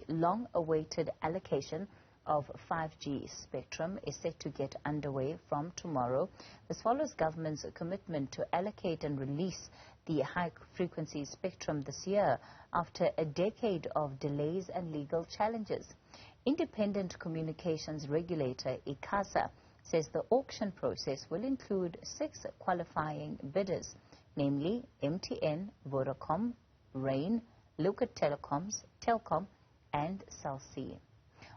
The long-awaited allocation of 5G spectrum is set to get underway from tomorrow. This follows government's commitment to allocate and release the high-frequency spectrum this year after a decade of delays and legal challenges. Independent communications regulator Icasa says the auction process will include 6 qualifying bidders, namely MTN, Vodacom, Rain, Lucas Telecoms, Telkom and Cell C.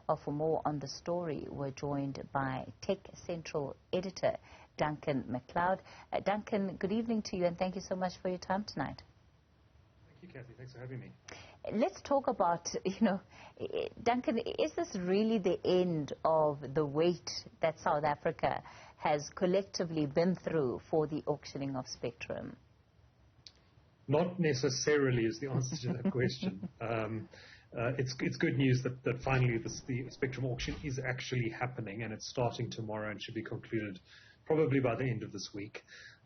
Well, for more on the story, we're joined by Tech Central editor Duncan McLeod. Duncan, good evening to you and thank you so much for your time tonight. Thank you, Kathy. Thanks for having me. Let's talk about, Duncan, is this really the end of the wait that South Africa has collectively been through for the auctioning of spectrum? Not necessarily is the answer to that question. It's good news that finally the spectrum auction is actually happening, and it's starting tomorrow and should be concluded probably by the end of this week.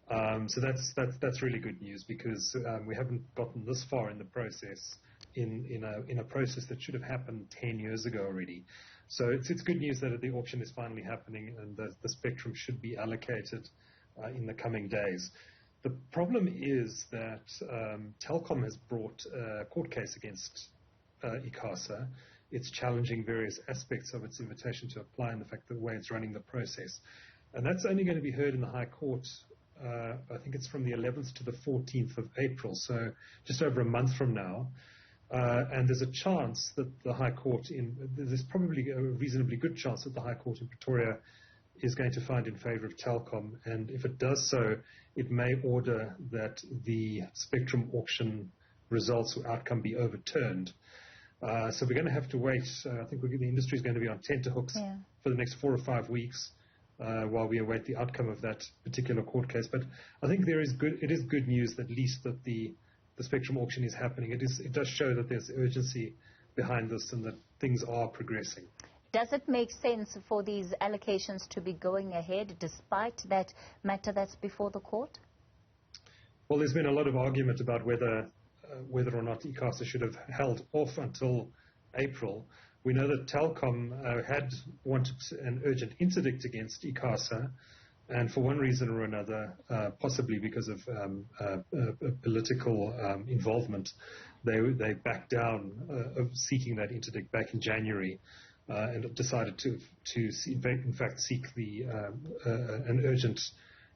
So that's really good news, because we haven't gotten this far in the process in a process that should have happened 10 years ago already. So it's good news that the auction is finally happening and the spectrum should be allocated in the coming days. The problem is that Telkom has brought a court case against Icasa. It's challenging various aspects of its invitation to apply and the fact that the way it's running the process. And that's only going to be heard in the High Court, I think it's from the 11th to the 14th of April, so just over a month from now. And there's a chance that the High Court, there's probably a reasonably good chance that the High Court in Pretoria is going to find in favor of Telkom, and if it does so, it may order that the spectrum auction results or outcome be overturned. So we're going to have to wait. I think the industry is going to be on tenterhooks for the next 4 or 5 weeks while we await the outcome of that particular court case. But I think it is good news at least that the spectrum auction is happening. It does show that there's urgency behind this and that things are progressing. Does it make sense for these allocations to be going ahead despite that matter that's before the court? Well, there's been a lot of argument about whether or not Icasa should have held off until April. We know that Telkom had wanted an urgent interdict against Icasa, and for one reason or another, possibly because of political involvement, they backed down of seeking that interdict back in January. And decided to in fact seek an urgent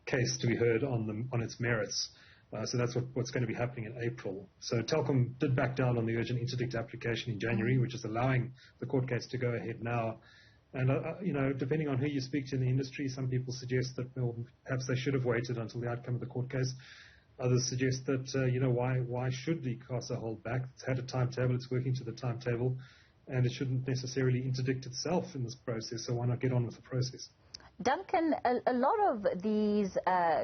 case to be heard on its merits. So that's what's going to be happening in April. So Telkom did back down on the urgent interdict application in January, which is allowing the court case to go ahead now. And depending on who you speak to in the industry, some people suggest that perhaps they should have waited until the outcome of the court case. Others suggest that why should the Icasa hold back? It's had a timetable. It's working to the timetable. And it shouldn't necessarily interdict itself in this process, so why not get on with the process? Duncan, a lot of these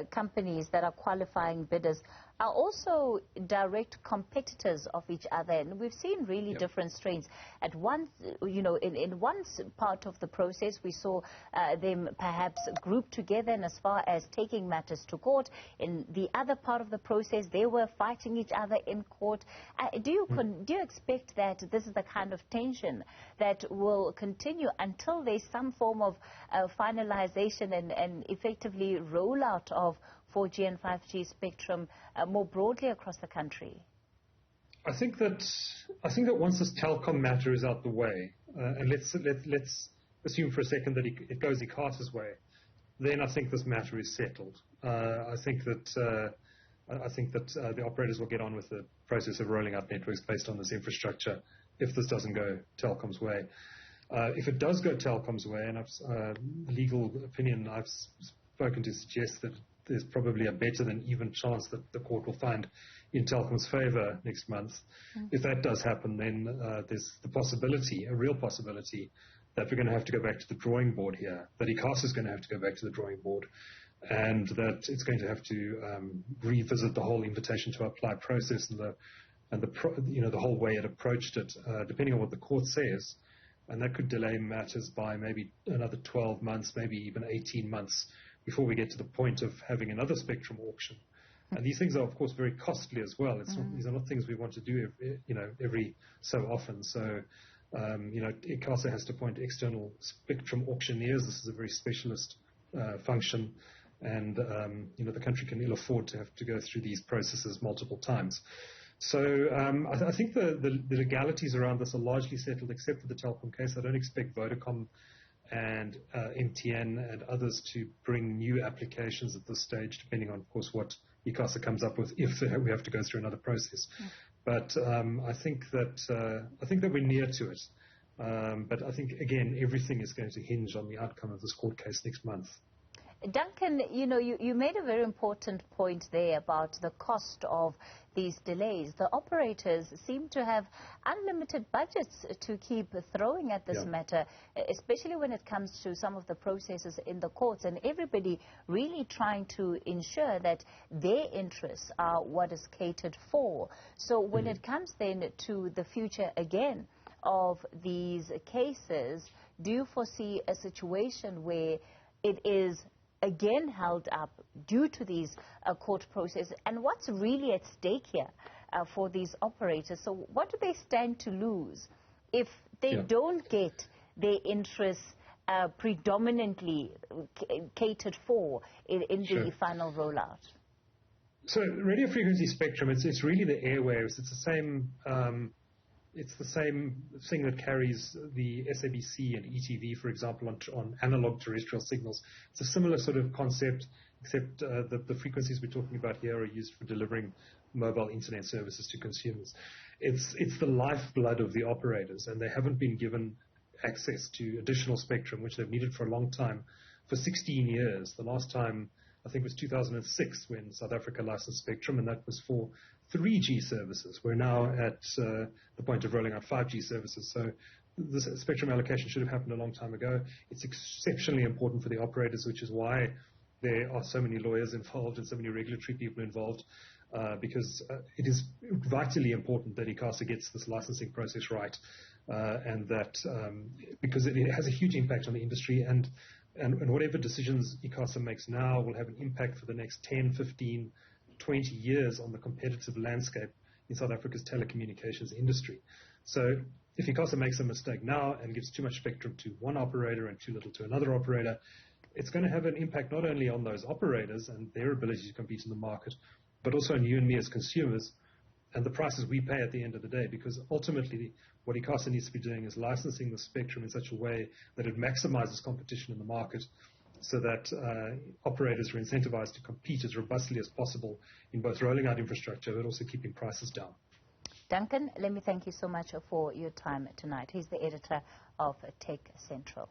companies that are qualifying bidders are also direct competitors of each other, and we've seen really different strains. At one, in one part of the process, we saw them perhaps grouped together and as far as taking matters to court. In the other part of the process, they were fighting each other in court. Do you expect that this is the kind of tension that will continue until there's some form of finalization and effectively rollout of 4G and 5G spectrum more broadly across the country? I think that once this Telkom matter is out the way, and let's assume for a second that it goes Icasa's way, then I think this matter is settled. I think that the operators will get on with the process of rolling out networks based on this infrastructure if this doesn't go Telkom's way. If it does go Telkom's way, and legal opinion I've spoken to suggests that there's probably a better than even chance that the court will find in Telkom's favor next month. If that does happen, then there's the possibility, a real possibility, that we're going to have to go back to the drawing board here, that Icasa is going to have to go back to the drawing board, and that it's going to have to revisit the whole invitation to apply process and the whole way it approached it, depending on what the court says. And that could delay matters by maybe another 12 months, maybe even 18 months before we get to the point of having another spectrum auction. And these things are, of course, very costly as well. These are not things we want to do every so often. So Icasa has to appoint external spectrum auctioneers. This is a very specialist function, and the country can ill afford to have to go through these processes multiple times. So I think the legalities around this are largely settled, except for the Telkom case. I don't expect Vodacom and MTN and others to bring new applications at this stage, depending on, of course, what Icasa comes up with, if we have to go through another process. But I think that we're near to it. But I think, again, everything is going to hinge on the outcome of this court case next month. Duncan, you made a very important point there about the cost of these delays. The operators seem to have unlimited budgets to keep throwing at this matter, especially when it comes to some of the processes in the courts, and everybody really trying to ensure that their interests are what is catered for. So when it comes then to the future again of these cases, do you foresee a situation where it is again held up due to these court processes? And what's really at stake here for these operators? So what do they stand to lose if they don't get their interests predominantly catered for in the final rollout? So radio frequency spectrum, it's really the airwaves. It's the same. It's the same thing that carries the SABC and ETV, for example, on analog terrestrial signals. It's a similar sort of concept, except the frequencies we're talking about here are used for delivering mobile internet services to consumers. It's the lifeblood of the operators, and they haven't been given access to additional spectrum, which they've needed for a long time, for 16 years. The last time, I think, was 2006 when South Africa licensed spectrum, and that was for 3G services. We're now at the point of rolling out 5G services. So this spectrum allocation should have happened a long time ago. It's exceptionally important for the operators, which is why there are so many lawyers involved and so many regulatory people involved, because it is vitally important that Icasa gets this licensing process right, and that because it has a huge impact on the industry, and whatever decisions Icasa makes now will have an impact for the next 10, 15, 20 years on the competitive landscape in South Africa's telecommunications industry. So if Icasa makes a mistake now and gives too much spectrum to one operator and too little to another operator, it's going to have an impact not only on those operators and their ability to compete in the market, but also on you and me as consumers and the prices we pay at the end of the day, because ultimately what Icasa needs to be doing is licensing the spectrum in such a way that it maximizes competition in the market, so that operators are incentivized to compete as robustly as possible in both rolling out infrastructure but also keeping prices down. Duncan, let me thank you so much for your time tonight. He's the editor of Tech Central.